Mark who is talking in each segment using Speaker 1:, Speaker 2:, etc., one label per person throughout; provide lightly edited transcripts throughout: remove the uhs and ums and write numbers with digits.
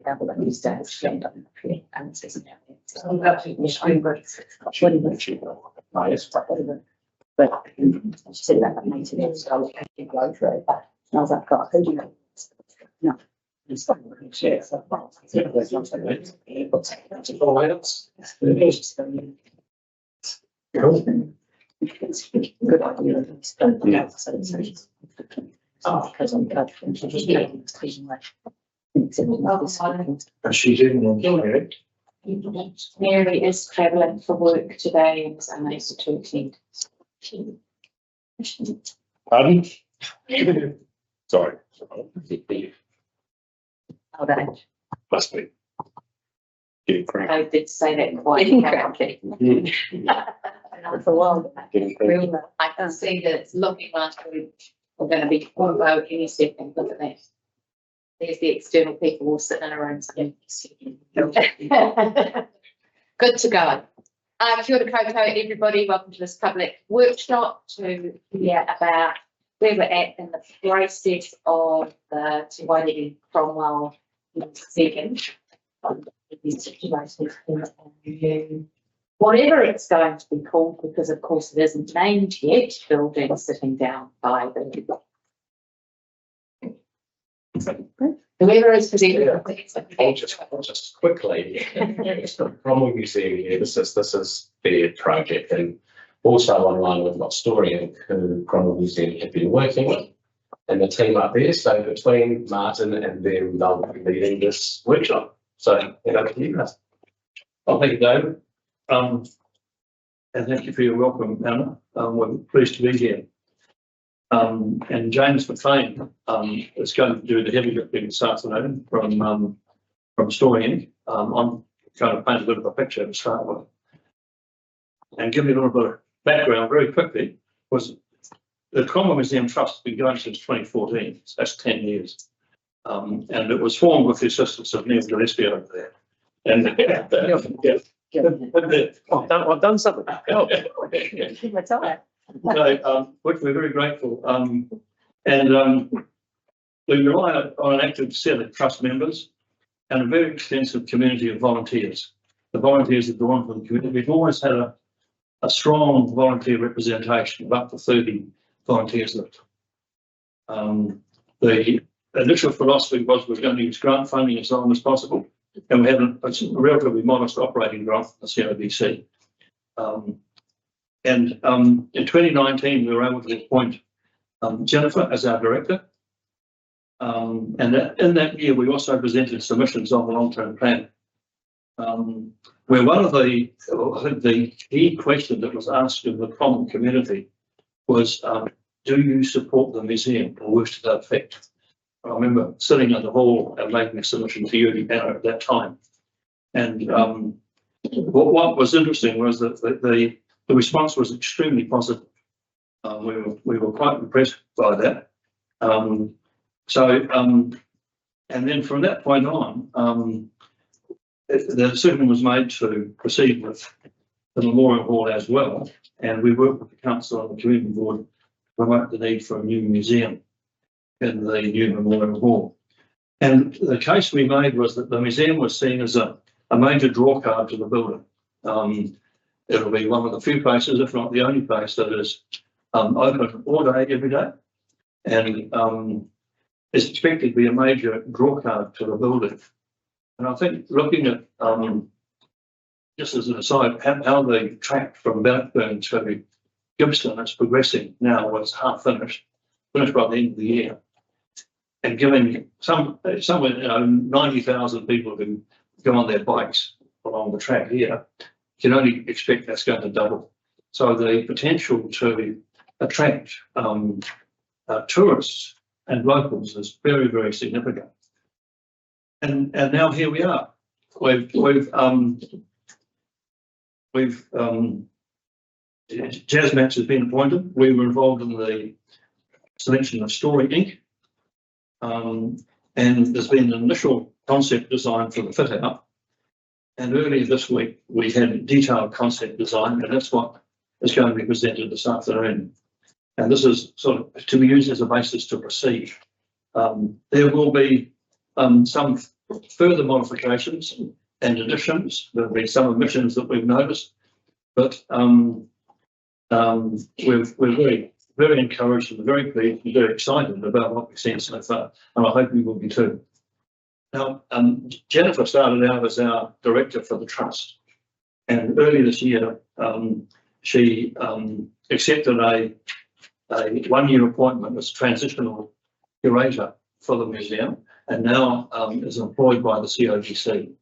Speaker 1: Yeah, but these days, she ended up in the tree and it's isn't it? But she said that 80 years ago, I didn't go through it. And I was like, God, who do you know? No. It's not really shit. So, well, there's not so good. Good idea. Yeah. Because I'm glad for
Speaker 2: She didn't enjoy it.
Speaker 3: Mary is travelling for work today and is unable to attend.
Speaker 2: Pardon? Sorry.
Speaker 1: Hold on.
Speaker 2: Must be. Getting cranky.
Speaker 3: I did say that quite correctly.
Speaker 1: For a while.
Speaker 2: Getting cranky.
Speaker 3: I can see that it's looking like we're going to be Cromwell any second. Look at that. There's the external people all sitting in a room. Good to go. Kia ora koutou, everybody. Welcome to this public workshop to hear about where we're at in the process of the Te Wairere Cromwell second. Whatever it's going to be called, because of course it isn't named yet, building sitting down by the whoever is presenting.
Speaker 4: Just quickly, Cromwell Museum here, this is their project, and also online we've got Story who Cromwell Museum have been working with, and the team up there. So between Martin and them, they'll be leading this workshop. So over to you guys.
Speaker 5: Well, thank you, David. And thank you for your welcome, Anna. We're pleased to be here. And James McLean is going to do the heavy lifting this afternoon from Story Inc. I'm going to paint a bit of a picture to start with. And give you a little bit of background very quickly. Was the Cromwell Museum Trust has been going since 2014, so that's 10 years. And it was formed with the assistance of Neil Gillespie over there. And
Speaker 1: I've done something.
Speaker 5: So, which we're very grateful. And we rely on an active set of trust members and a very extensive community of volunteers. The volunteers are drawn from the community. We've always had a strong volunteer representation of up to 30 volunteers left. The initial philosophy was we're going to use grant funding as long as possible, and we had a relatively modest operating grant from the COBC. In 2019, we were able to appoint Jennifer as our director. And in that year, we also presented submissions on the long-term plan. Where one of I think the key question that was asked of the common community was, do you support the museum, or worse to that effect? I remember sitting in the hall and making a submission to Yuri Banner at that time. And what was interesting was that the response was extremely positive. We were quite impressed by that. And then from that point on, the decision was made to proceed with the Memorial Hall as well. And we worked with the council and the community board to promote the need for a new museum in the new Memorial Hall. And the case we made was that the museum was seen as a major draw card to the building. It'll be one of the few places, if not the only place, that is open all day, every day. And it's expected to be a major draw card to the building. And I think looking at, just as an aside, how the track from Bannockburn to Gippsland is progressing now, it's half finished by the end of the year. And giving somewhere 90,000 people who go on their bikes along the track here, you can only expect that's going to double. So the potential to attract tourists and locals is very, very significant. And now here we are. Jazz Match has been appointed. We were involved in the selection of Story Inc. And there's been an initial concept design for the fit out. And earlier this week, we had detailed concept design, and that's what is going to be presented this afternoon. And this is sort of to be used as a basis to proceed. There will be some further modifications and additions. There'll be some omissions that we've noticed, but we're very, very encouraged and very pleased and very excited about what we've seen so far, and I hope you will be too. Now, Jennifer started out as our director for the trust, and early this year, she accepted a one-year appointment as transitional curator for the museum, and now is employed by the COGC.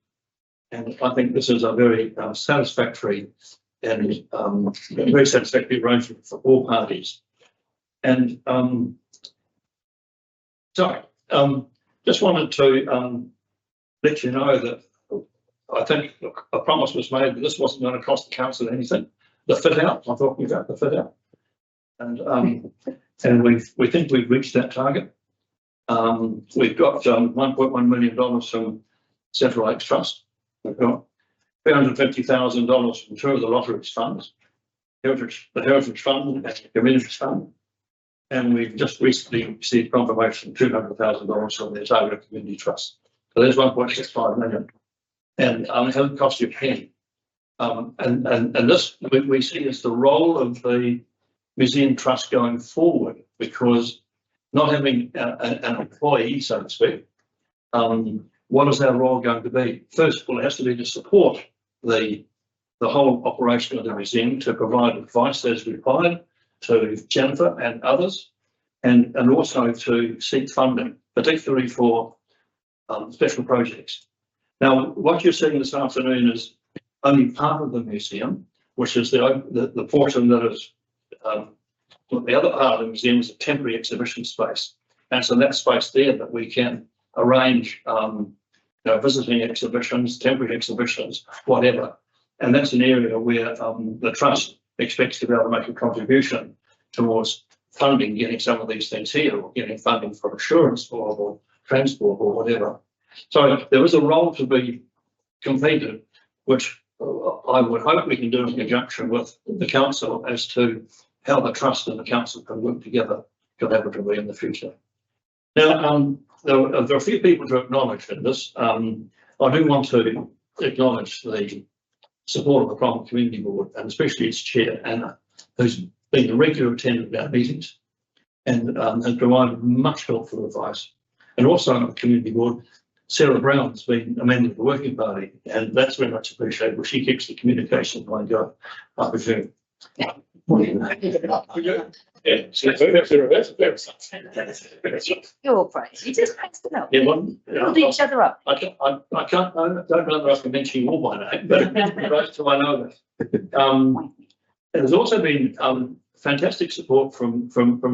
Speaker 5: And I think this is a very satisfactory and very satisfactory arrangement for all parties. And just wanted to let you know that I think a promise was made that this wasn't going to cost the council anything. The fit out, I'm talking about the fit out. And we think we've reached that target. We've got $1.1 million from Central Lakes Trust. We've got $350,000 from two of the lotteries funds, the Heritage Fund and the Community Fund. And we've just recently received confirmation of $200,000 from the Otago Community Trust. So there's 1.65 million. And it hasn't cost you a penny. And this we see as the role of the Museum Trust going forward, because not having an employee, so to speak, what is our role going to be? First of all, it has to be to support the whole operation of the museum, to provide advice as required to Jennifer and others, and also to seek funding, particularly for special projects. Now, what you're seeing this afternoon is only part of the museum, which is the portion that is the other part of the museum is a temporary exhibition space, and so that space there that we can arrange visiting exhibitions, temporary exhibitions, whatever. And that's an area where the trust expects to be able to make a contribution towards funding, getting some of these things here, or getting funding for insurance or transport or whatever. So there is a role to be completed, which I would hope we can do in conjunction with the council as to how the trust and the council can work together collaboratively in the future. Now, there are a few people to acknowledge in this. I do want to acknowledge the support of the Cromwell Community Board, and especially its chair, Anna, who's been a regular attendant of our meetings and has provided much helpful advice. And also on the Community Board, Sarah Brown has been a member of the Working Party, and that's very much appreciated. Well, she keeps the communication line going, I presume.
Speaker 2: Yeah, so that's the reverse.
Speaker 1: Your praise. You just press the note.
Speaker 2: Yeah, well,
Speaker 1: Build each other up.
Speaker 2: I don't know that I can mention you all by name, but right, so I know that. There's also been fantastic support from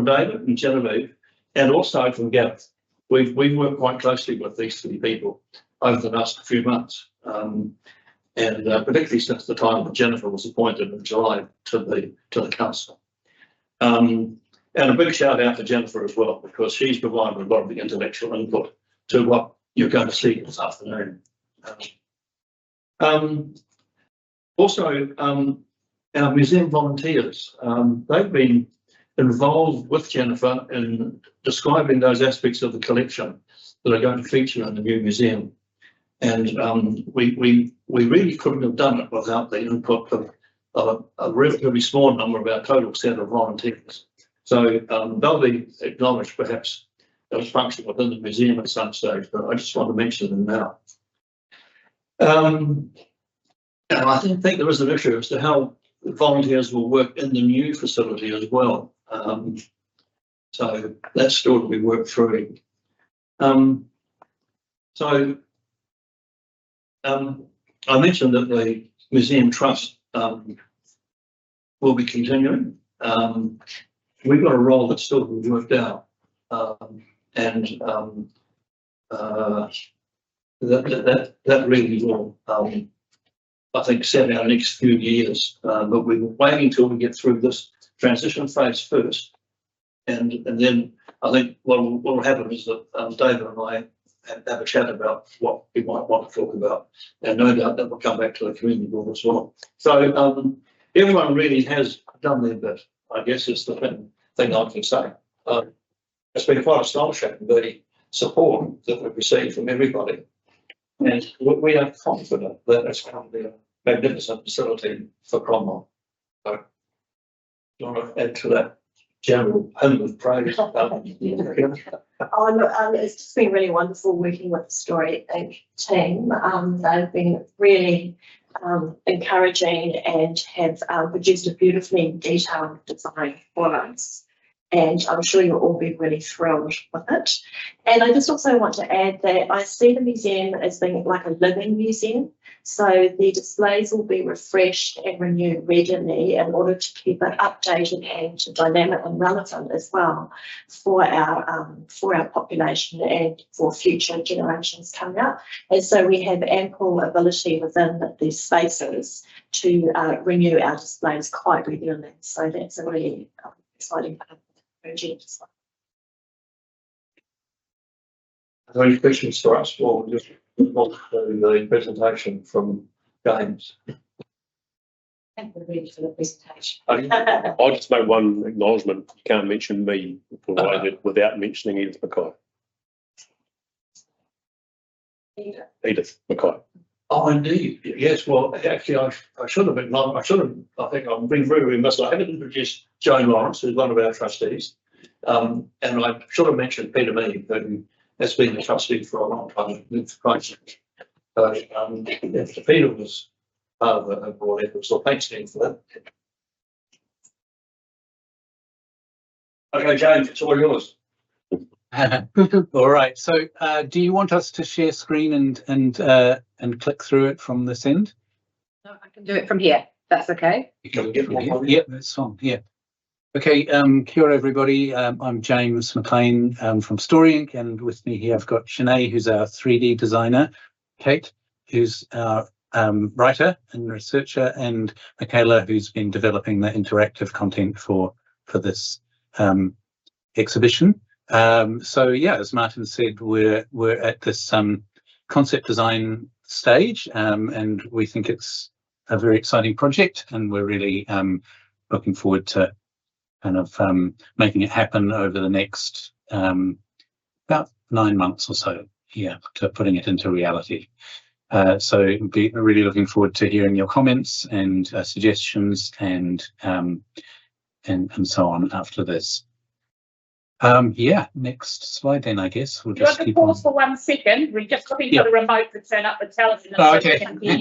Speaker 2: David and Genevieve, and also from Gareth. We've worked quite closely with these three people over the last few months, and particularly since the time that Jennifer was appointed in July to the council. And a big shout out to Jennifer as well, because she's provided a lot of the intellectual input to what you're going to see this afternoon. Also, our museum volunteers, they've been involved with Jennifer in describing those aspects of the collection that are going to feature in the new museum. And we really couldn't have done it without the input of a relatively small number of our total set of volunteers. So they'll be acknowledged perhaps as function within the museum at some stage, but I just want to mention them now. And I think there is an issue as to how volunteers will work in the new facility as well. So that's still to be worked through. I mentioned that the Museum Trust will be continuing. We've got a role that's still to be worked out, and that really will, I think, set our next few years. But we're waiting till we get through this transition phase first, and then I think what will happen is that David and I have a chat about what we might want to talk about, and no doubt that will come back to the community board as well. So everyone really has done their bit, I guess, is the thing I can say. It's been quite astonishing, the support that we've received from everybody.
Speaker 5: And we are confident that it's going to be a magnificent facility for Cromwell. So, do you want to add to that general hymn of praise?
Speaker 6: Oh, look, it's just been really wonderful working with the Story Inc. team. They've been really encouraging and have produced a beautifully detailed design for us. And I'm sure you'll all be really thrilled with it. And I just also want to add that I see the museum as being like a living museum. So the displays will be refreshed and renewed regularly in order to keep it updated and dynamic and relevant as well for our population and for future generations coming up. And so we have ample ability within these spaces to renew our displays quite regularly. So that's a really exciting part of the project as well.
Speaker 5: Are there any questions for us, or just move to the presentation from James?
Speaker 3: Thank you really for the presentation.
Speaker 7: I'll just make one acknowledgement. You can't mention me without mentioning Edith Mackay. Edith Mackay.
Speaker 5: Oh, indeed. Yes. Well, actually, I should have been. I think I've been very remiss. I haven't introduced Joan Lawrence, who's one of our trustees, and I should have mentioned Peter Mead, who has been a trustee for a long time with Christchurch. So, Peter was part of the board effort. So thanks, Dean, for that. Okay, James, it's all yours.
Speaker 8: All right. So, do you want us to share screen and click through it from this end?
Speaker 3: No, I can do it from here. That's okay.
Speaker 8: You can get from here. Yeah, that's fine. Yeah. Okay. Kia ora, everybody. I'm James McLean from Story Inc. And with me here, I've got Sinead, who's our 3D designer, Kate, who's our writer and researcher, and Michaela, who's been developing the interactive content for this exhibition. So yeah, as Martin said, we're at this concept design stage, and we think it's a very exciting project, and we're really looking forward to kind of making it happen over the next about 9 months or so, yeah, to putting it into reality. So be really looking forward to hearing your comments and suggestions and so on after this. Yeah, next slide then, I guess. We'll just keep on.
Speaker 9: Pause for 1 second. We're just looking for the remote to turn up the television.
Speaker 8: Oh, okay.
Speaker 9: Yeah.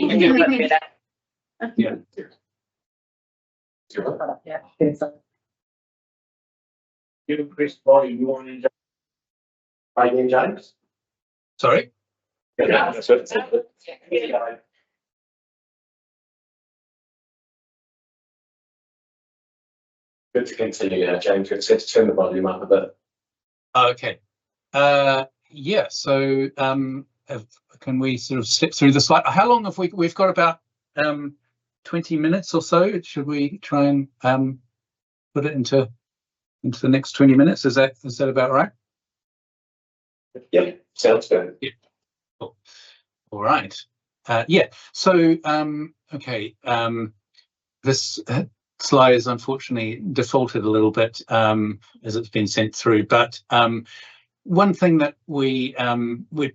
Speaker 5: You increase volume, you want to right in, James?
Speaker 8: Sorry?
Speaker 5: Yeah, that's it.
Speaker 4: Good to continue, James. It's good to turn the volume up a bit.
Speaker 8: Okay. Yeah, so can we sort of step through the slide? How long have we've got about 20 minutes or so? Should we try and put it into the next 20 minutes? Is that about right?
Speaker 4: Yep, sounds good.
Speaker 8: Yeah. Cool. All right. Yeah, so okay, this slide is unfortunately defaulted a little bit as it's been sent through, but one thing that we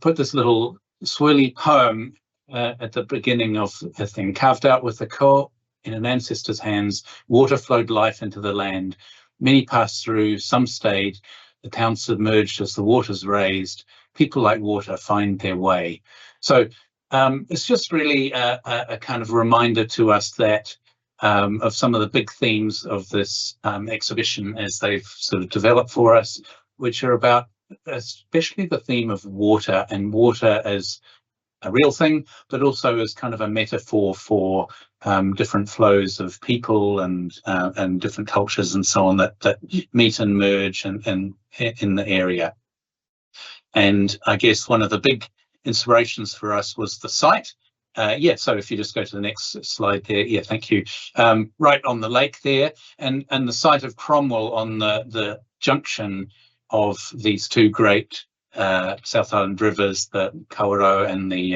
Speaker 8: put this little swirly poem at the beginning of the thing, carved out with a core in an ancestor's hands, water flowed life into the land. Many passed through, some stayed, the town submerged as the waters raised. People like water find their way. So it's just really a kind of reminder to us that of some of the big themes of this exhibition as they've sort of developed for us, which are about especially the theme of water, and water as a real thing, but also as kind of a metaphor for different flows of people and different cultures and so on that meet and merge and in the area. And I guess one of the big inspirations for us was the site. Yeah, so if you just go to the next slide there, yeah, thank you. Right on the lake there, and the site of Cromwell on the junction of these two great South Island rivers, the Kawerau and the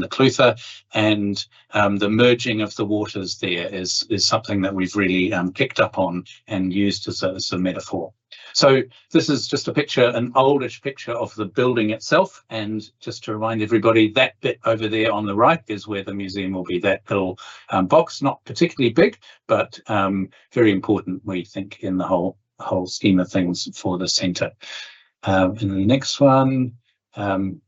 Speaker 8: Clutha, and the merging of the waters there is something that we've really picked up on and used as a metaphor. So this is just a picture, an oldish picture of the building itself. And just to remind everybody, that bit over there on the right is where the museum will be, that little box, not particularly big, but very important, we think, in the whole scheme of things for the centre. And the next one, so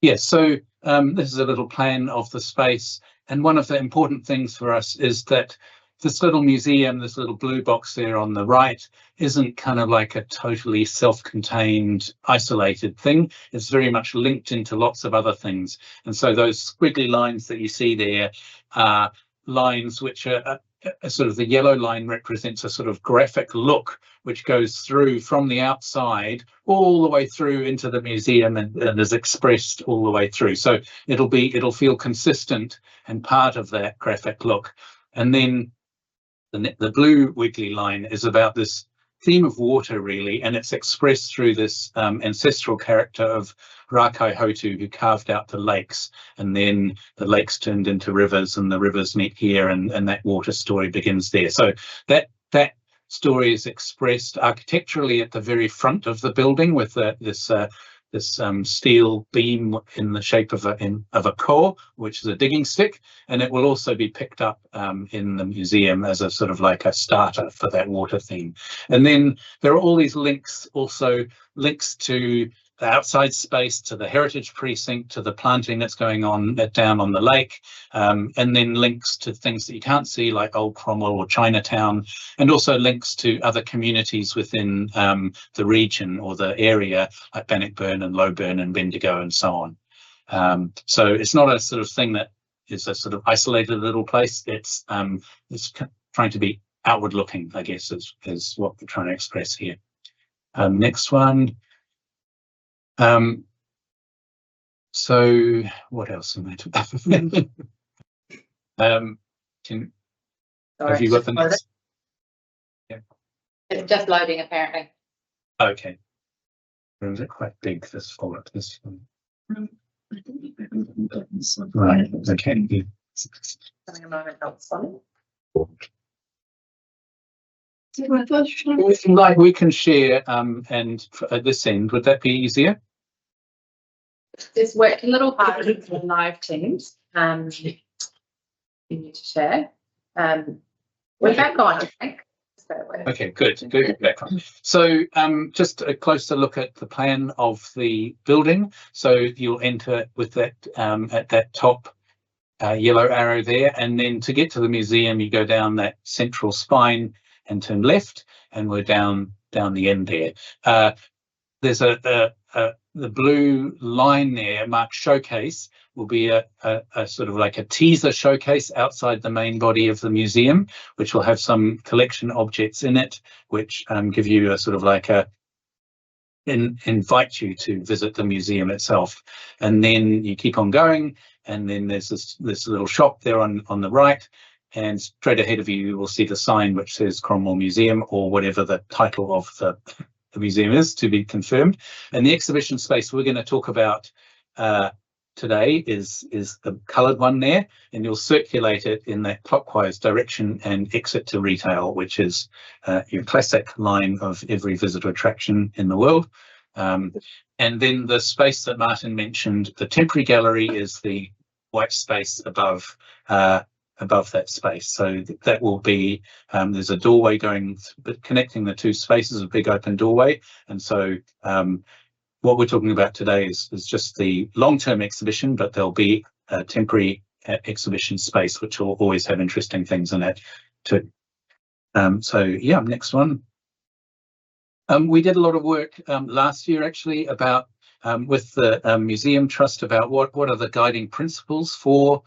Speaker 8: this is a little plan of the space. And one of the important things for us is that this little museum, this little blue box there on the right, isn't kind of like a totally self-contained, isolated thing. It's very much linked into lots of other things. And so those squiggly lines that you see there are lines which are sort of, the yellow line represents a sort of graphic look which goes through from the outside all the way through into the museum and is expressed all the way through. So it'll feel consistent and part of that graphic look. And then the blue wiggly line is about this theme of water, really, and it's expressed through this ancestral character of Rakai Hotu, who carved out the lakes, and then the lakes turned into rivers, and the rivers meet here, and that water story begins there. So that story is expressed architecturally at the very front of the building with this steel beam in the shape of a core, which is a digging stick, and it will also be picked up in the museum as a sort of like a starter for that water theme. And then there are all these links, also links to the outside space, to the heritage precinct, to the planting that's going on down on the lake, and then links to things that you can't see, like Old Cromwell or Chinatown, and also links to other communities within the region or the area, like Bannockburn and Lowburn and Bendigo and so on. So it's not a sort of thing that is a sort of isolated little place. It's trying to be outward looking, I guess, is what we're trying to express here. Next one. So what else am I to have you got the next? Yeah.
Speaker 3: It's just loading, apparently.
Speaker 8: Okay. Is it quite big, this folder, this one?
Speaker 1: I think you've got this one.
Speaker 8: Right, okay.
Speaker 6: Having a moment, that's funny.
Speaker 8: Like we can share and at this end, would that be easier?
Speaker 3: It's worked a little harder for live teams. You need to share. We're back on, I think.
Speaker 8: Okay, good. So just a closer look at the plan of the building. So you'll enter with that at that top yellow arrow there, and then to get to the museum, you go down that central spine and turn left, and we're down the end there. There's the blue line there marked showcase will be a sort of like a teaser showcase outside the main body of the museum, which will have some collection objects in it, which give you a sort of like invite you to visit the museum itself. And then you keep on going, and then there's this little shop there on the right, and straight ahead of you will see the sign which says Cromwell Museum, or whatever the title of the museum is, to be confirmed. And the exhibition space we're going to talk about today is the coloured one there, and you'll circulate it in that clockwise direction and exit to retail, which is your classic line of every visitor attraction in the world. And then the space that Martin mentioned, the temporary gallery, is the white space above that space. So that will be, there's a doorway connecting the two spaces, a big open doorway. And so what we're talking about today is just the long-term exhibition, but there'll be a temporary exhibition space, which will always have interesting things in it too. So yeah, next one. We did a lot of work last year actually about with the Museum Trust about what are the guiding principles for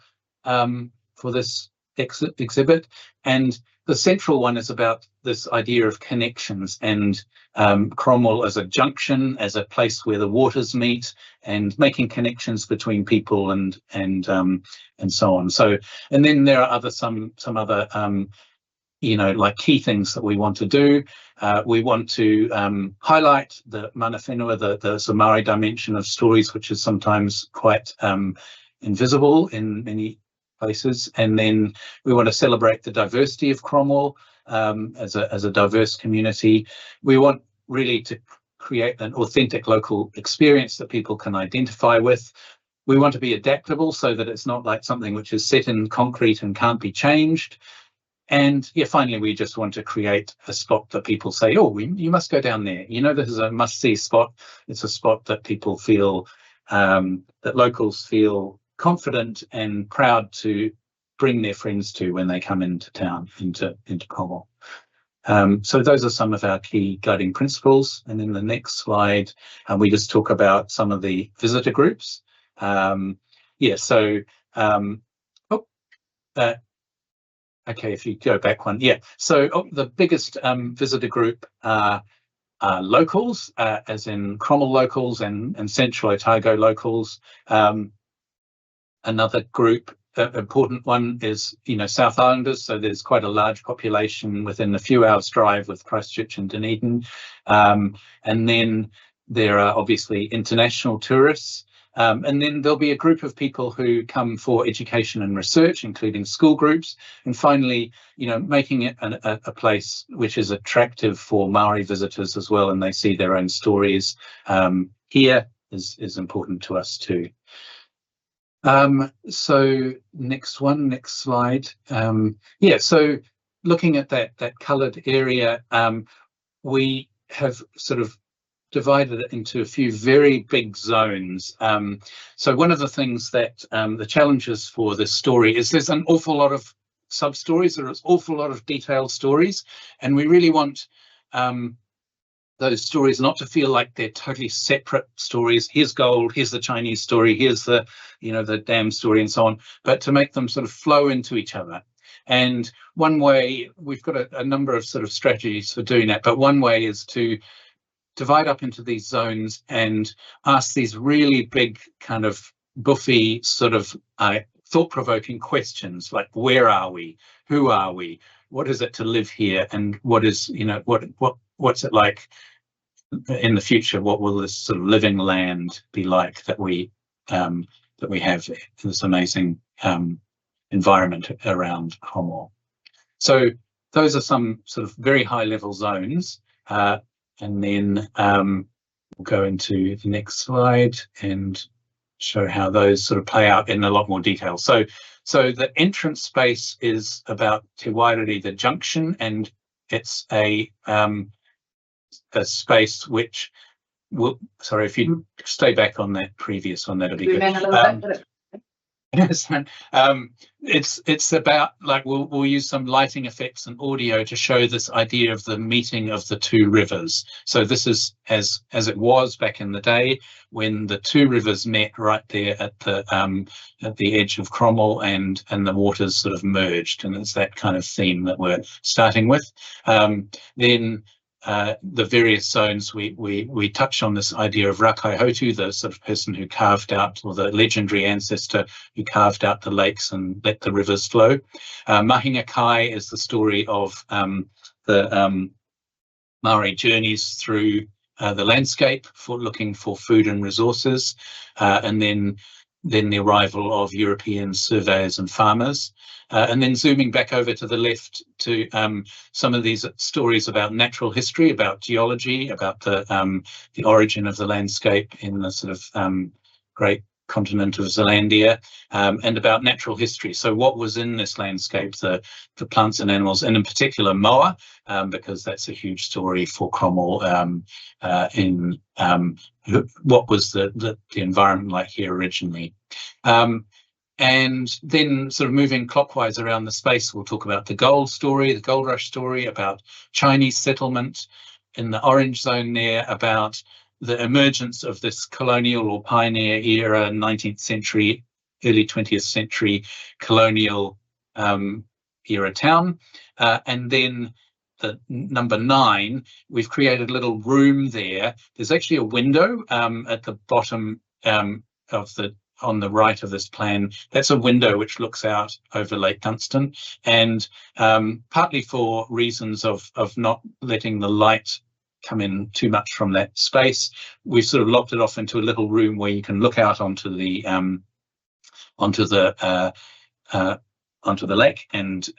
Speaker 8: this exhibit, and the central one is about this idea of connections and Cromwell as a junction, as a place where the waters meet, and making connections between people and so on. So, and then there are some other like key things that we want to do. We want to highlight the mana whenua, the Māori dimension of stories, which is sometimes quite invisible in many places. And then we want to celebrate the diversity of Cromwell as a diverse community. We want really to create an authentic local experience that people can identify with. We want to be adaptable so that it's not like something which is set in concrete and can't be changed. And yeah, finally, we just want to create a spot that people say, oh, you must go down there. You know, this is a must-see spot. It's a spot that people feel, that locals feel confident and proud to bring their friends to when they come into town, into Cromwell. So those are some of our key guiding principles. And in the next slide, we just talk about some of the visitor groups. Okay, if you go back one, so the biggest visitor group are locals, as in Cromwell locals and Central Otago locals. Another group, important one, is South Islanders. So there's quite a large population within a few hours' drive with Christchurch and Dunedin, and then there are obviously international tourists. And then there'll be a group of people who come for education and research, including school groups. And finally, making it a place which is attractive for Maori visitors as well, and they see their own stories here is important to us too. So next slide. So looking at that coloured area, we have sort of divided it into a few very big zones. So one of the things that the challenges for this story is there's an awful lot of sub-stories, there's an awful lot of detailed stories, and we really want those stories not to feel like they're totally separate stories. Here's gold, here's the Chinese story, here's the the dam story and so on, but to make them sort of flow into each other. And one way, we've got a number of sort of strategies for doing that, but one way is to divide up into these zones and ask these really big kind of buffy sort of thought-provoking questions like, where are we? Who are we? What is it to live here? And what is, what's it like in the future? What will this sort of living land be like that we have this amazing environment around Cromwell? So those are some sort of very high-level zones. And then we'll go into the next slide and show how those sort of play out in a lot more detail. So the entrance space is about Te Wairere, the junction, and it's a space which will, sorry, if you stay back on that previous one, that'll be good. It's about, like, we'll use some lighting effects and audio to show this idea of the meeting of the two rivers. So this is as it was back in the day when the two rivers met right there at the edge of Cromwell, and the waters sort of merged, and it's that kind of theme that we're starting with. Then the various zones, we touch on this idea of Rakaihotu, the sort of person who carved out, or the legendary ancestor who carved out the lakes and let the rivers flow. Mahinga Kai is the story of the Maori journeys through the landscape for looking for food and resources, and then the arrival of European surveyors and farmers. And then zooming back over to the left to some of these stories about natural history, about geology, about the origin of the landscape in the sort of great continent of Zealandia, and about natural history. So what was in this landscape, the plants and animals, and in particular moa, because that's a huge story for Cromwell, in what was the environment like here originally. And then sort of moving clockwise around the space, we'll talk about the gold story, the gold rush story, about Chinese settlement in the orange zone there, about the emergence of this colonial or pioneer era, 19th century, early 20th century colonial era town. And then the number 9, we've created a little room there. There's actually a window at the bottom on the right of this plan. That's a window which looks out over Lake Dunstan, and partly for reasons of not letting the light come in too much from that space, we've sort of locked it off into a little room where you can look out onto the onto the lake and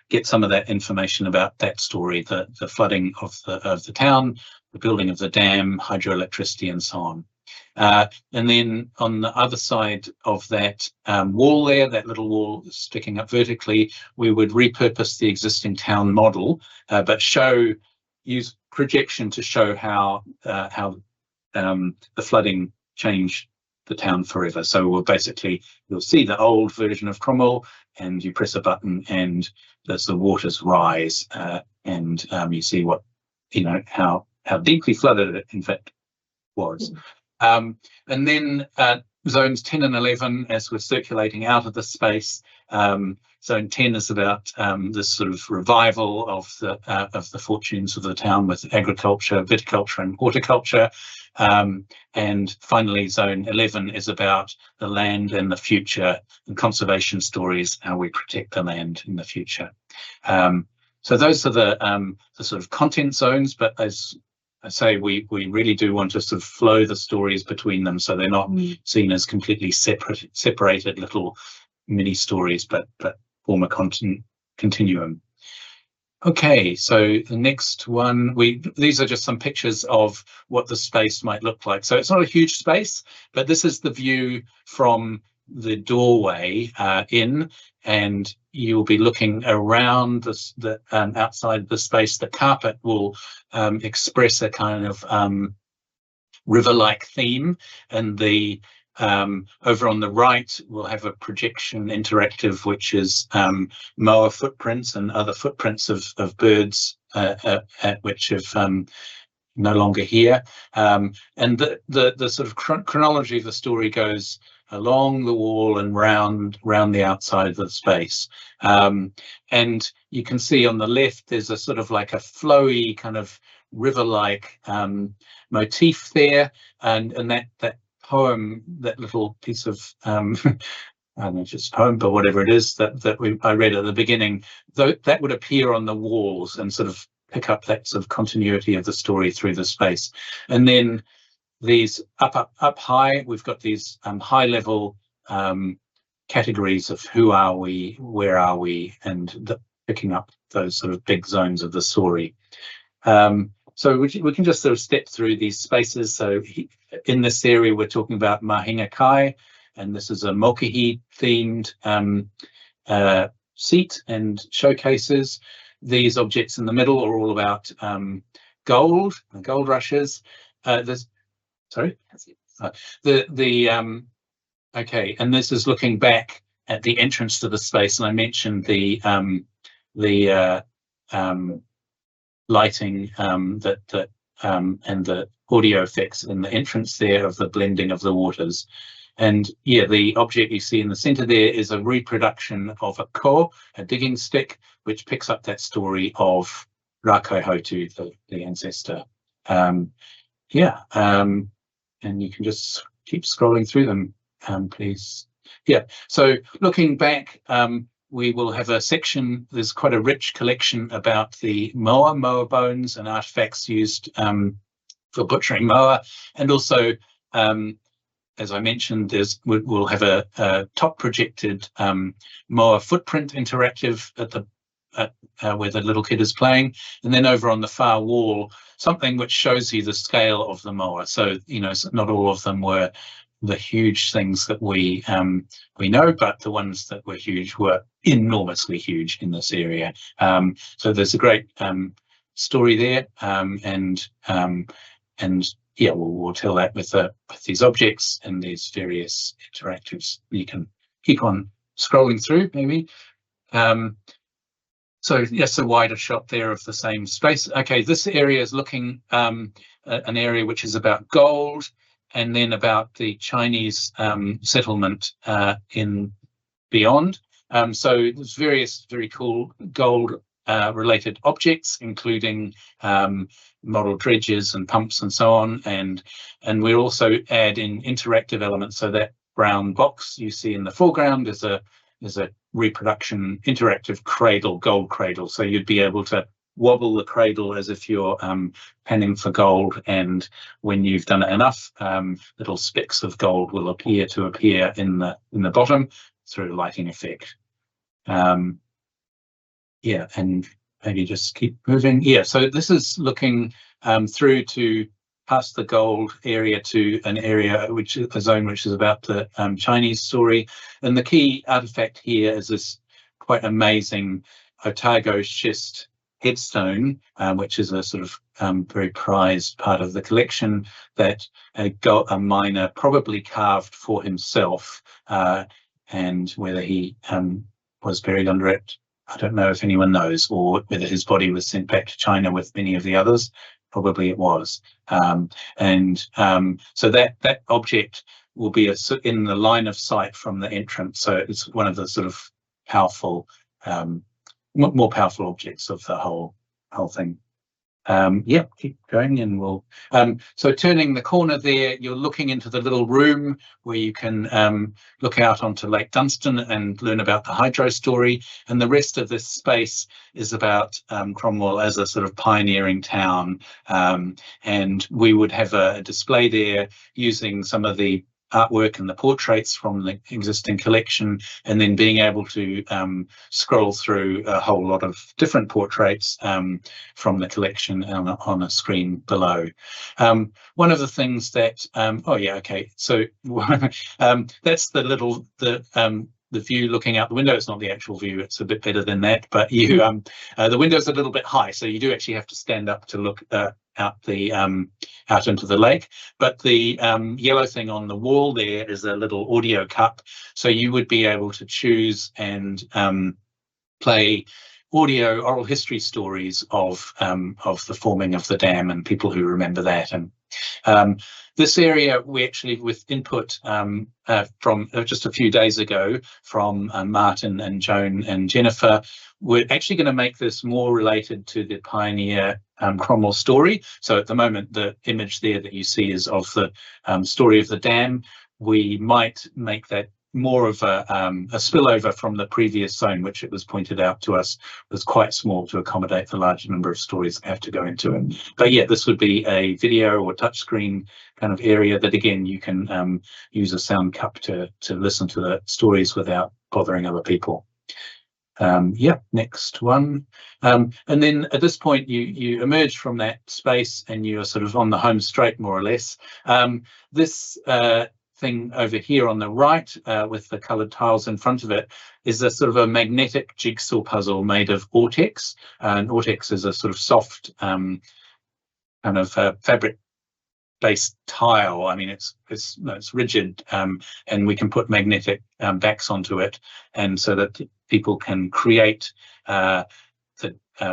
Speaker 8: get some of that information about that story, the flooding of the town, the building of the dam, hydroelectricity, and so on. And then on the other side of that wall there, that little wall sticking up vertically, we would repurpose the existing town model, but use projection to show how the flooding changed the town forever. So you'll see the old version of Cromwell, and you press a button and as the waters rise, and you see what, how deeply flooded it in fact was. And then zones 10 and 11, as we're circulating out of the space, zone 10 is about this sort of revival of the fortunes of the town with agriculture, viticulture, and horticulture. And finally, zone 11 is about the land and the future and conservation stories, how we protect the land in the future. So those are the sort of content zones, but as I say, we really do want to sort of flow the stories between them, so they're not seen as completely separated little mini stories, but form a continuum. Okay, so the next one, these are just some pictures of what the space might look like. So it's not a huge space, but this is the view from the doorway in, and you'll be looking around the outside the space. The carpet will express a kind of river-like theme, and the over on the right we'll have a projection interactive, which is moa footprints and other footprints of birds which have no longer here. And the sort of chronology of the story goes along the wall and round the outside of the space. And you can see on the left there's a sort of like a flowy kind of river-like motif there, and that poem, that little piece of I don't know, just poem, but whatever it is that I read at the beginning, that would appear on the walls and sort of pick up that sort of continuity of the story through the space. And then these up high, we've got these high level categories of who are we, where are we, and picking up those sort of big zones of the story. So we can just sort of step through these spaces. So in this area, we're talking about Mahinga Kai, and this is a Mokihi themed seat and showcases. These objects in the middle are all about gold and gold rushes. Okay, and this is looking back at the entrance to the space, and I mentioned the lighting and the audio effects in the entrance there of the blending of the waters. And yeah, the object you see in the center there is a reproduction of a ko, a digging stick, which picks up that story of Rakaihotu, the ancestor. And you can just keep scrolling through them, please. Yeah, so looking back, we will have a section, there's quite a rich collection about the moa bones and artifacts used for butchering moa. And also, as I mentioned, we'll have a top projected moa footprint interactive at where the little kid is playing. And then over on the far wall, something which shows you the scale of the moa. So, not all of them were the huge things that we know, but the ones that were huge were enormously huge in this area. So there's a great story there, and yeah, we'll tell that with these objects and these various interactives. You can keep on scrolling through, maybe. So yes, a wider shot there of the same space. Okay, this area is looking an area which is about gold, and then about the Chinese settlement in beyond. So there's various very cool gold related objects, including model dredges and pumps and so on. And we also add in interactive elements. So that brown box you see in the foreground is a reproduction interactive cradle, gold cradle. So you'd be able to wobble the cradle as if you're panning for gold, and when you've done it enough, little specks of gold will appear in the bottom through a lighting effect. Yeah, and maybe just keep moving. Yeah, so this is looking through to past the gold area to an area which is a zone which is about the Chinese story. And the key artifact here is this quite amazing Otago schist headstone, which is a sort of very prized part of the collection that a miner probably carved for himself, and whether he was buried under it, I don't know if anyone knows, or whether his body was sent back to China with many of the others. Probably it was. So that object will be in the line of sight from the entrance. So it's one of the sort of powerful, more powerful objects of the whole thing. Yeah, keep going and we'll so turning the corner there, you're looking into the little room where you can look out onto Lake Dunstan and learn about the hydro story, and the rest of this space is about Cromwell as a sort of pioneering town, and we would have a display there using some of the artwork and the portraits from the existing collection, and then being able to scroll through a whole lot of different portraits from the collection on a screen below. One of the things that oh yeah, okay, so that's the view looking out the window. It's not the actual view, it's a bit better than that, but you the window's a little bit high, so you do actually have to stand up to look out into the lake. But the yellow thing on the wall there is a little audio cup, so you would be able to choose and play audio oral history stories of the forming of the dam and people who remember that. And this area, we actually, with input from just a few days ago from Martin and Joan and Jennifer, we're actually going to make this more related to the pioneer Cromwell story. So at the moment, the image there that you see is of the story of the dam. We might make that more of a spillover from the previous zone, which it was pointed out to us was quite small to accommodate the large number of stories that have to go into it. But yeah, this would be a video or touchscreen kind of area that, again, you can use a sound cup to listen to the stories without bothering other people. Yeah, next one. And then at this point, you emerge from that space and you're sort of on the home straight, more or less. This thing over here on the right with the coloured tiles in front of it is a sort of a magnetic jigsaw puzzle made of Ortex. And Ortex is a sort of soft kind of fabric based tile. I mean, it's rigid, and we can put magnetic backs onto it, and so that people can create the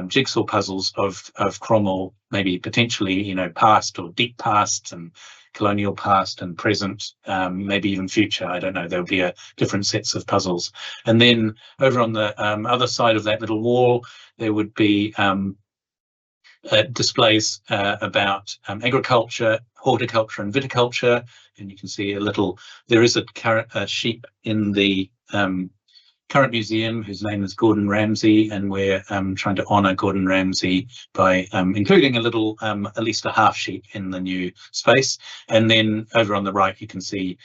Speaker 8: jigsaw puzzles of Cromwell, maybe potentially, past or deep past and colonial past and present, maybe even future. I don't know. There'll be different sets of puzzles. And then over on the other side of that little wall, there would be displays about agriculture, horticulture and viticulture. And you can see there is a sheep in the current museum whose name is Gordon Ramsay, and we're trying to honour Gordon Ramsay by including at least a half sheep in the new space. And then over on the right, you can see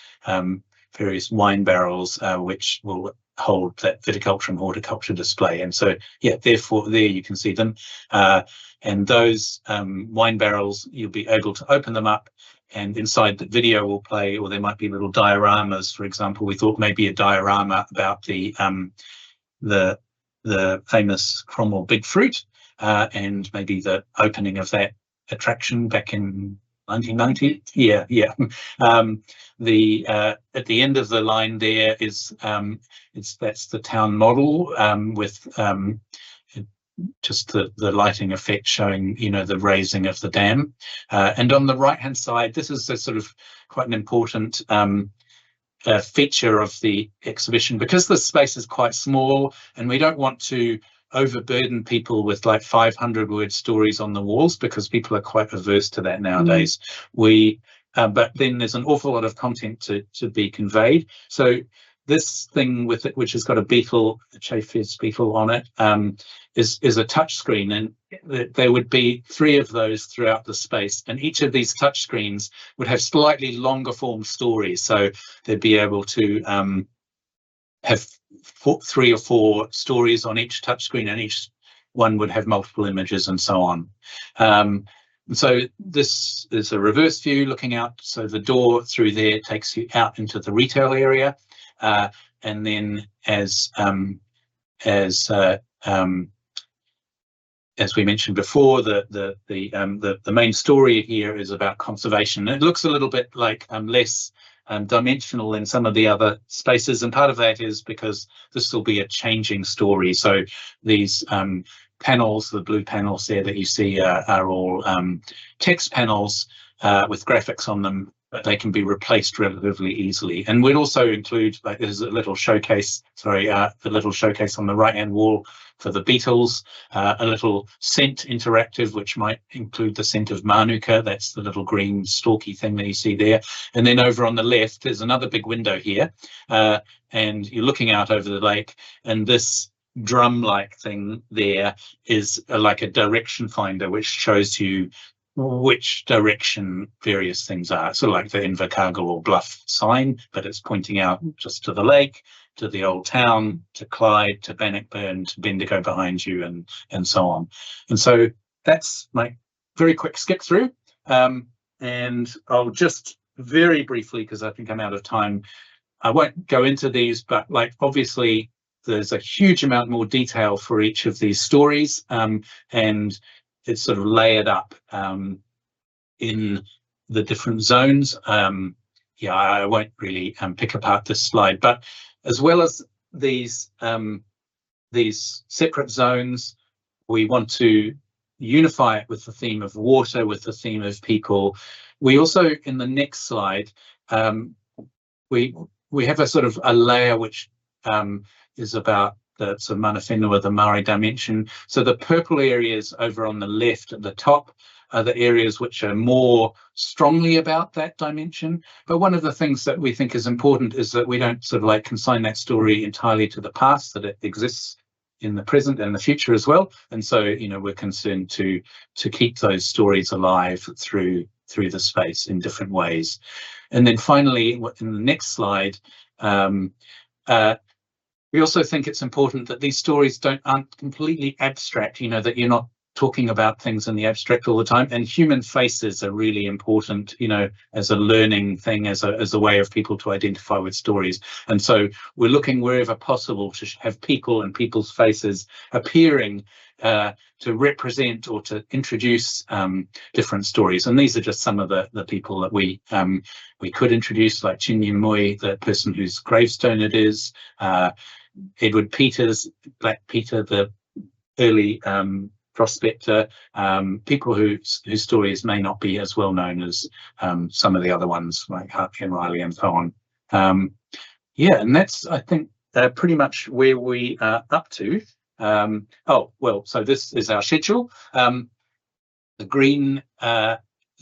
Speaker 8: various wine barrels which will hold that viticulture and horticulture display. And so, yeah, therefore there you can see them. And those wine barrels, you'll be able to open them up, and inside the video will play, or there might be little dioramas. For example, we thought maybe a diorama about the famous Cromwell Big Fruit, and maybe the opening of that attraction back in 1990. Yeah. At the end of the line there is that's the town model with just the lighting effect showing, the raising of the dam. And on the right-hand side, this is a sort of quite an important feature of the exhibition, because the space is quite small and we don't want to overburden people with like 500-word stories on the walls, because people are quite averse to that nowadays. But then there's an awful lot of content to be conveyed. So this thing with it, which has got a Chafez beetle on it, is a touch screen, and there would be 3 of those throughout the space, and each of these touch screens would have slightly longer form stories, so they'd be able to have 3 or 4 stories on each touchscreen, and each one would have multiple images and so on. So this is a reverse view looking out. So the door through there takes you out into the retail area, and then as we mentioned before, the main story here is about conservation. It looks a little bit like less dimensional than some of the other spaces, and part of that is because this will be a changing story. So these panels, the blue panels there that you see, are all text panels with graphics on them, but they can be replaced relatively easily. And we'd also include, like, there's a little showcase, the little showcase on the right-hand wall for the Beatles, a little scent interactive, which might include the scent of Manuka. That's the little green stalky thing that you see there. And then over on the left, there's another big window here, and you're looking out over the lake, and this drum-like thing there is like a direction finder, which shows you which direction various things are. So like the Invercargill or Bluff sign, but it's pointing out just to the lake, to the old town, to Clyde, to Bannockburn, to Bendigo behind you, and so on. And so that's my very quick skip through. And I'll just very briefly, because I think I'm out of time, I won't go into these, but like obviously there's a huge amount more detail for each of these stories, and it's sort of layered up in the different zones. Yeah, I won't really pick apart this slide, but as well as these separate zones, we want to unify it with the theme of water, with the theme of people. We also, in the next slide, we have a sort of a layer which is about the sort of mana whenua, the Maori dimension. So the purple areas over on the left at the top are the areas which are more strongly about that dimension. But one of the things that we think is important is that we don't sort of like consign that story entirely to the past, that it exists in the present and the future as well. And so, you know, we're concerned to keep those stories alive through the space in different ways. And then finally, in the next slide, we also think it's important that these stories aren't completely abstract, you know, that you're not talking about things in the abstract all the time. And human faces are really important, you know, as a learning thing, as a way of people to identify with stories. And so we're looking wherever possible to have people and people's faces appearing to represent or to introduce different stories. And these are just some of the people that we could introduce, like Chinyi Mui, the person whose gravestone it is, Edward Peters, Black Peter, the early prospector, people whose stories may not be as well known as some of the other ones, like Hartley and Riley and so on. Yeah, and that's, I think, pretty much where we are up to. Oh, well, so this is our schedule. The green,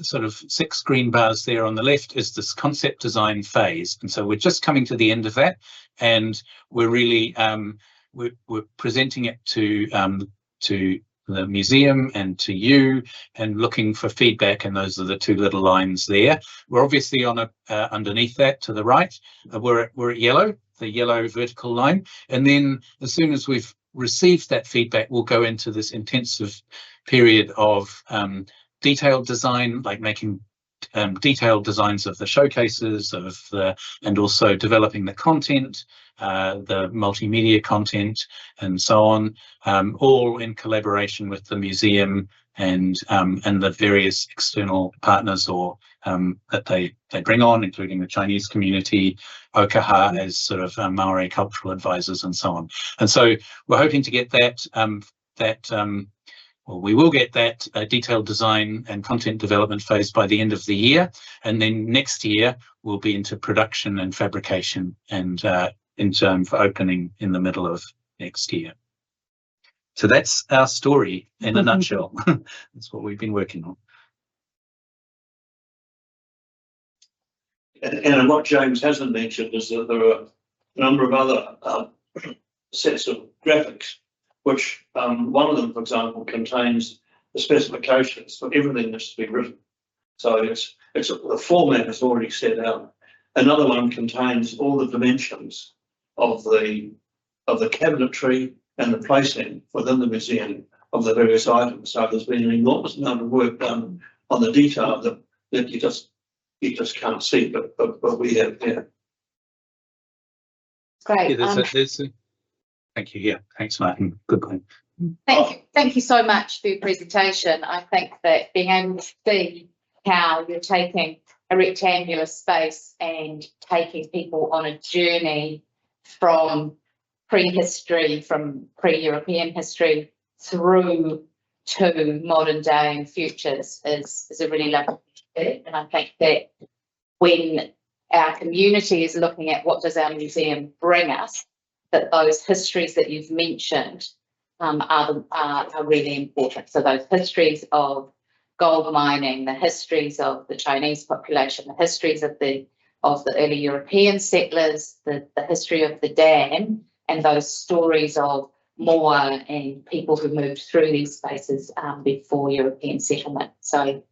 Speaker 8: sort of 6 green bars there on the left is this concept design phase. And so we're just coming to the end of that. And we're really, we're presenting it to the museum and to you, and looking for feedback, and those are the 2 little lines there. We're obviously on underneath that to the right, we're at yellow, the yellow vertical line, and then as soon as we've received that feedback, we'll go into this intensive period of detailed design, like making detailed designs of the showcases, and also developing the content, the multimedia content, and so on, all in collaboration with the museum and the various external partners or that they bring on, including the Chinese community, Okaha as sort of Maori cultural advisors, and so on. And so we're hoping to get well, we will get that detailed design and content development phase by the end of the year, and then next year we'll be into production and fabrication and in term for opening in the middle of next year. So that's our story in a nutshell. That's what we've been working on.
Speaker 2: And what James hasn't mentioned is that there are a number of other sets of graphics, which one of them, for example, contains the specifications for everything that's to be written. So the format is already set out. Another one contains all the dimensions
Speaker 5: of the cabinetry and the placing within the museum of the various items. So there's been an enormous amount of work done on the detail that you just can't see, but we have here.
Speaker 3: Great.
Speaker 8: Thank you. Yeah, thanks, Martin. Good point.
Speaker 3: Thank you so much for your presentation. I think that being able to see how you're taking a rectangular space and taking people on a journey from prehistory, from pre-European history through to modern day and futures is a really lovely thing. And I think that when our community is looking at what does our museum bring us, that those histories that you've mentioned are really important. So those histories of gold mining, the histories of the Chinese population, the histories of the early European settlers, the history of the dam, and those stories of Moa and people who moved through these spaces before European settlement. So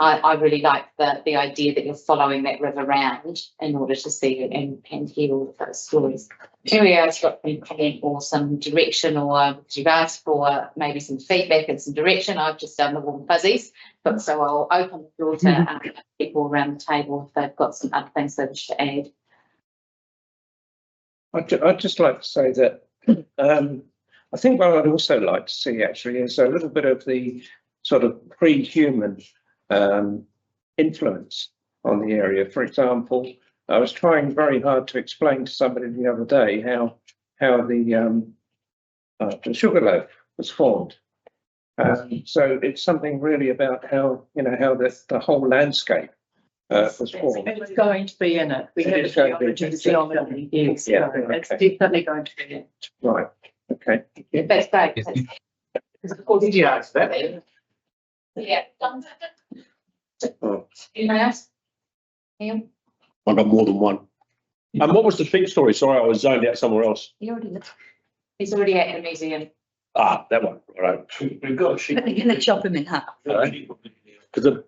Speaker 3: I really like the idea that you're following that river round in order to see and hear all of those stories. Anyway, I've got any comment or some direction, or you've asked for maybe some feedback and some direction. I've just done the warm fuzzies, but so I'll open the floor to people around the table if they've got some other things they wish to add.
Speaker 10: I'd just like to say that I think what I'd also like to see actually is a little bit of the sort of pre-human influence on the area. For example, I was trying very hard to explain to somebody the other day how the sugar loaf was formed. So it's something really about how the whole landscape was formed.
Speaker 6: It's going to be in it. We have
Speaker 10: It's going to be.
Speaker 6: geology, yes.
Speaker 10: Yeah,
Speaker 6: It's
Speaker 10: okay.
Speaker 6: definitely going to be in it.
Speaker 10: Right. Okay.
Speaker 3: That's great.
Speaker 4: Did you ask that?
Speaker 3: Yeah.
Speaker 10: Oh.
Speaker 3: Anyone else? Neil?
Speaker 7: I've got more than one. What was the sheep story? Sorry, I was zoned out somewhere else.
Speaker 3: He's already at the museum.
Speaker 7: Ah, that one, all right.
Speaker 5: We've got a sheep.
Speaker 1: But they're going to chop him in half.
Speaker 7: Because has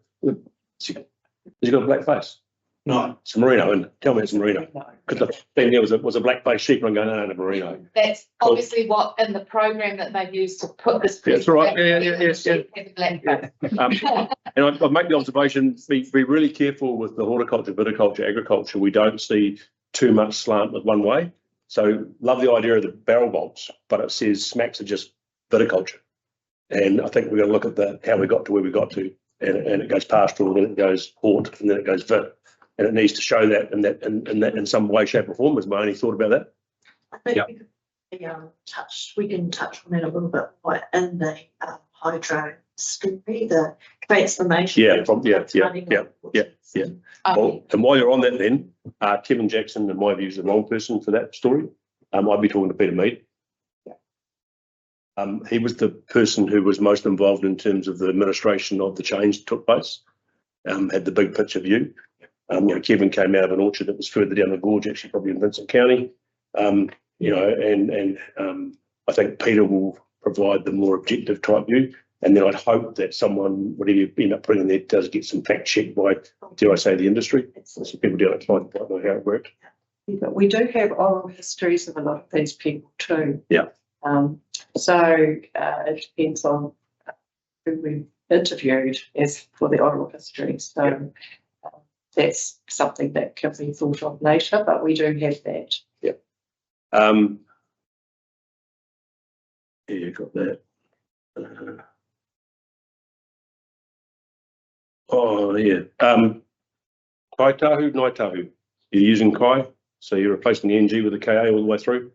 Speaker 7: he got a black face?
Speaker 5: No,
Speaker 7: It's a merino, and tell me it's a merino. Because the thing there was a black face sheep, and I'm going, no, a merino.
Speaker 3: That's obviously what in the program that they've used to put this.
Speaker 7: That's right. Yes.
Speaker 3: Have a black face.
Speaker 7: And I make the observation, be really careful with the horticulture, viticulture, agriculture. We don't see too much slant with one way. So love the idea of the barrel bolts, but it says smacks are just viticulture. And I think we're going to look at how we got to where we got to, and it goes pastoral, then it goes hort, and then it goes vit. And it needs to show that in some way, shape or form. Was my only thought about that.
Speaker 6: I think
Speaker 7: Yeah.
Speaker 6: we can touch on that a little bit more in the hydro story, the transformation.
Speaker 7: Yeah, yeah. Well, and while you're on that then, Kevin Jackson, in my view, is the wrong person for that story. I'd be talking to Peter Mead. He was the person who was most involved in terms of the administration of the change that took place, had the big picture view. Kevin came out of an orchard that was further down the gorge, actually probably in Vincent County. And I think Peter will provide the more objective type view. And then I'd hope that someone, whatever you end up putting in there, does get some fact checked by, dare I say, the industry. Some people down at Clyde don't know how it worked.
Speaker 11: But we do have oral histories of a lot of these people too.
Speaker 7: Yeah.
Speaker 11: So it depends on who we interviewed as for the oral history. So that's something that can be thought of later, but we do have that.
Speaker 7: Yeah. Yeah, you got that. Oh yeah. Kai Tahu, Nai Tahu. You're using Kai, so you're replacing the NG with the KA all the way through.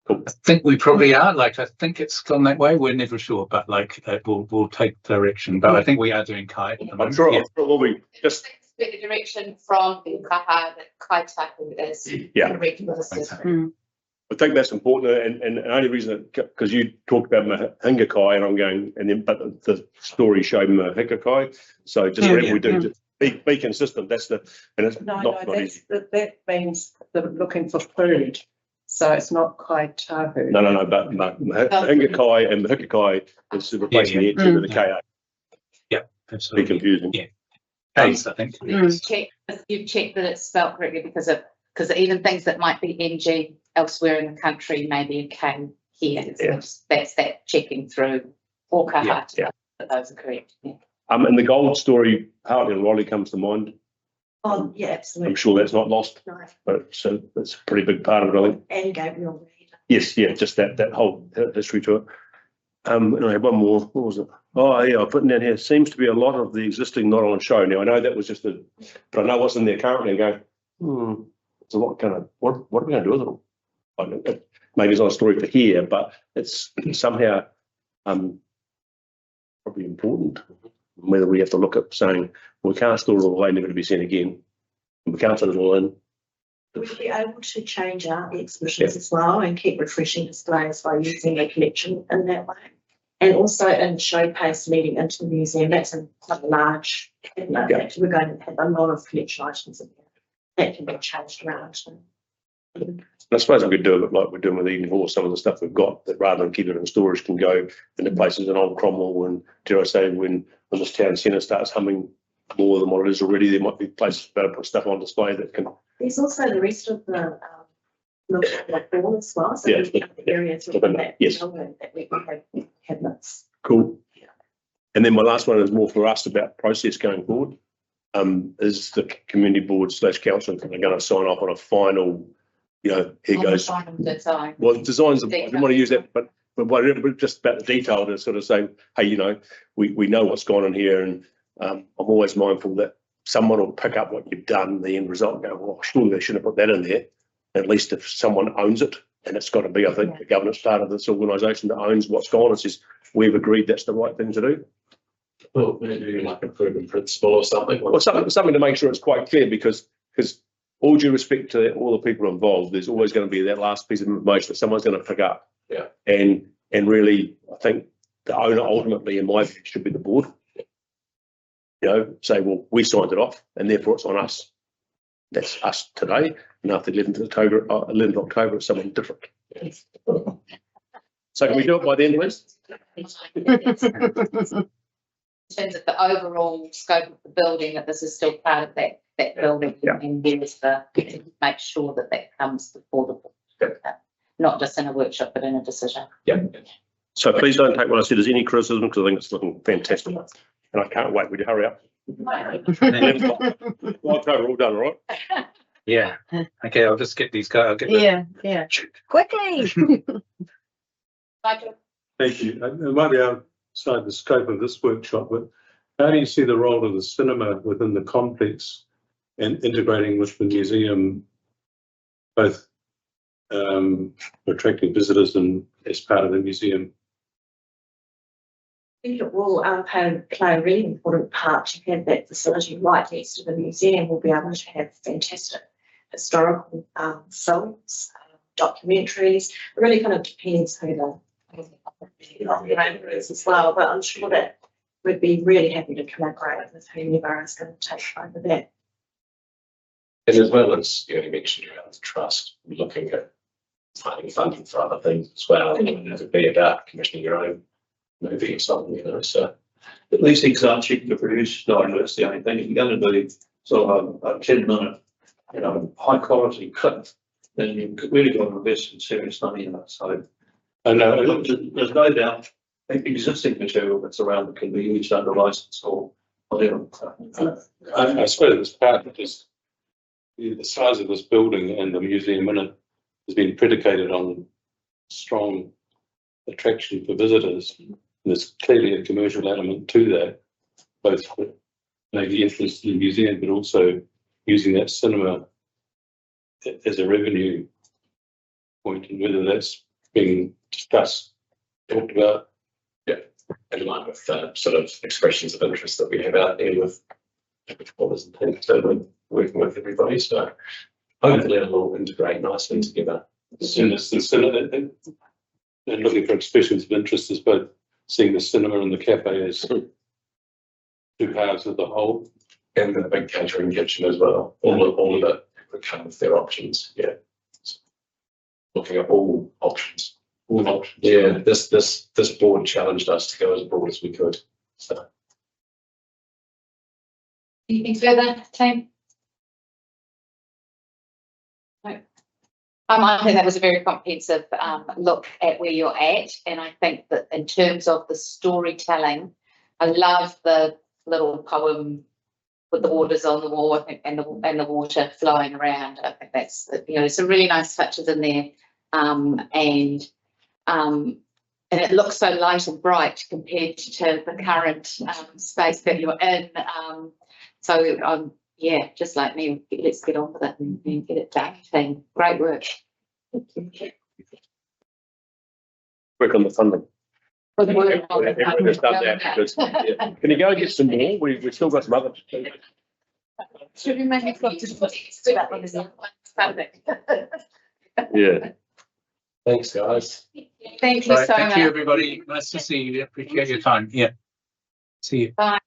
Speaker 7: Cool.
Speaker 8: I think we probably are. I think it's gone that way. We're never sure, but we'll take direction. But I think we are doing Kai.
Speaker 7: I'm sure we'll be just.
Speaker 3: The direction from the kaha that Kaitaku is.
Speaker 7: Yeah. I think that's important, and the only reason, because you talked about Mahinga Kai, and I'm going, and then but the story showed Mahika Kai, so just whatever we do, just be consistent. That's the, and it's not easy.
Speaker 11: That means they're looking for food, so it's not quite tahu.
Speaker 7: No, but Mahinga Kai and Mahika Kai is replacing the entry with the KA.
Speaker 8: Yeah, absolutely.
Speaker 7: Be confusing.
Speaker 8: Yeah, case I think.
Speaker 3: You've checked that it's spelled correctly because even things that might be NG elsewhere in the country, maybe okay here. So
Speaker 7: Yeah.
Speaker 3: that's that checking through or Kahata,
Speaker 7: Yeah,
Speaker 3: that those are correct. Yeah.
Speaker 7: And the gold story, Hartley and Raleigh comes to mind.
Speaker 6: Oh, yeah, absolutely.
Speaker 7: I'm sure that's not lost,
Speaker 6: No,
Speaker 7: but so that's a pretty big part of it, I think.
Speaker 6: and Gabriel Reed.
Speaker 7: Yes, yeah, just that whole history to it. And I had one more. What was it? Oh, yeah, I've put down here. Seems to be a lot of the existing not on show. Now I know that was just but I know what's in there currently. And go, it's a lot. Kind of what are we going to do with it all? I don't know. Maybe it's not a story for here, but it's somehow probably important. Whether we have to look at saying we can't store it all away, never to be seen again. We can't put it all in.
Speaker 6: We'll be able to change our exhibitions as well and keep refreshing displays by using the collection in that way. And also in showcase leading into the museum, that's quite a large cabinet.
Speaker 7: Yeah.
Speaker 6: We're going to have a lot of collection items in there that can be changed around.
Speaker 7: And I suppose we could do it like we're doing with Eden Hall. Some of the stuff we've got that rather than keep it in storage can go into places in Old Cromwell. And dare I say, when this town centre starts humming more than what it is already, there might be places better put stuff on display that can.
Speaker 6: There's also the rest of the hall as well. So
Speaker 7: Yeah.
Speaker 6: there's the areas within that
Speaker 7: Yes.
Speaker 6: building that we can have cabinets.
Speaker 7: Cool. And then my last one is more for us about process going forward. Is the community board / council are going to sign off on a final, here
Speaker 3: On the
Speaker 7: goes.
Speaker 3: final design.
Speaker 7: Well, designs, I didn't want to use that, but whatever, just about the detail to sort of say, hey, we know what's gone on here. And I'm always mindful that someone will pick up what you've done, the end result, and go, well, surely they should have put that in there. At least if someone owns it, and it's got to be, I think, the governance part of this organisation that owns what's gone and says, we've agreed that's the right thing to do.
Speaker 4: Well, maybe like a proven principle or something.
Speaker 7: Or something to make sure it's quite clear, because all due respect to all the people involved, there's always going to be that last piece of information that someone's going to pick up.
Speaker 4: Yeah.
Speaker 7: And really, I think the owner ultimately, in my view, should be the board. Say, well, we signed it off, and therefore it's on us. That's us today. And after 11th October, it's someone different. So can we do it by then, please?
Speaker 3: In terms of the overall scope of the building, that this is still part of that building,
Speaker 7: Yeah.
Speaker 3: and there's make sure that comes before the board. Not just in a workshop, but in a decision.
Speaker 7: Yeah. So please don't take what I said as any criticism, because I think it's looking fantastic. And I can't wait. Would you hurry up? 11 o'clock. October, all done, all right?
Speaker 8: Yeah. Okay, I'll just get these guys. I'll get
Speaker 1: Yeah. Quickly.
Speaker 3: Nigel?
Speaker 5: Thank you. It might be outside the scope of this workshop, but how do you see the role of the cinema within the complex and integrating with the museum, both attracting visitors and as part of the museum?
Speaker 6: I think it will play a really important part to have that facility right next to the museum. We'll be able to have fantastic historical films, documentaries. It really kind of depends who the owner is as well, but I'm sure that we'd be really happy to collaborate with whoever is going to take over that.
Speaker 4: And as well as you mentioned around the trust, looking at finding funding for other things as well. It would be about commissioning your own movie or something, so.
Speaker 2: But these things aren't cheap to produce, Nigel, that's the only thing. If you're going to do sort of a 10-minute, high quality clip, then you've really got to invest in serious money in it. So look, there's no doubt existing material that's around that can be used under license or whatever.
Speaker 5: I suppose it's part of this, the size of this building and the museum in it has been predicated on strong attraction for visitors. And there's clearly a commercial element to that, both for maybe interest in the museum, but also using that cinema as a revenue point, and whether that's being discussed, talked about.
Speaker 4: In line with sort of expressions of interest that we have out there with performers and things, so working with everybody. So hopefully it'll all integrate nicely together.
Speaker 5: And it's the cinema, and looking for expressions of interest is both seeing the cinema and the cafe as two halves of the whole.
Speaker 4: And the big catering kitchen as well. All of it would come with their options. Yeah. Looking at all options.
Speaker 5: All options.
Speaker 4: Yeah, this board challenged us to go as broad as we could. So
Speaker 3: Anything further, team? No. I think that was a very comprehensive look at where you're at, and I think that in terms of the storytelling, I love the little poem with the waters on the wall, I think, and the water flowing around. I think that's, you know, some really nice touches in there, and it looks so light and bright compared to the current space that you're in. So yeah, just like me, let's get on with it and get it done. Team, great work.
Speaker 7: Work on the funding.
Speaker 3: Good work.
Speaker 7: Everyone has done that because, yeah. Can you go and get some more? We've still got some other.
Speaker 3: Should we maybe got to do that one as well?
Speaker 7: Yeah.
Speaker 4: Thanks, guys.
Speaker 3: Thank you
Speaker 8: Right,
Speaker 3: so
Speaker 8: thank
Speaker 3: much.
Speaker 8: you, everybody. Nice to see you. Appreciate your time. Yeah. See you.
Speaker 3: Bye.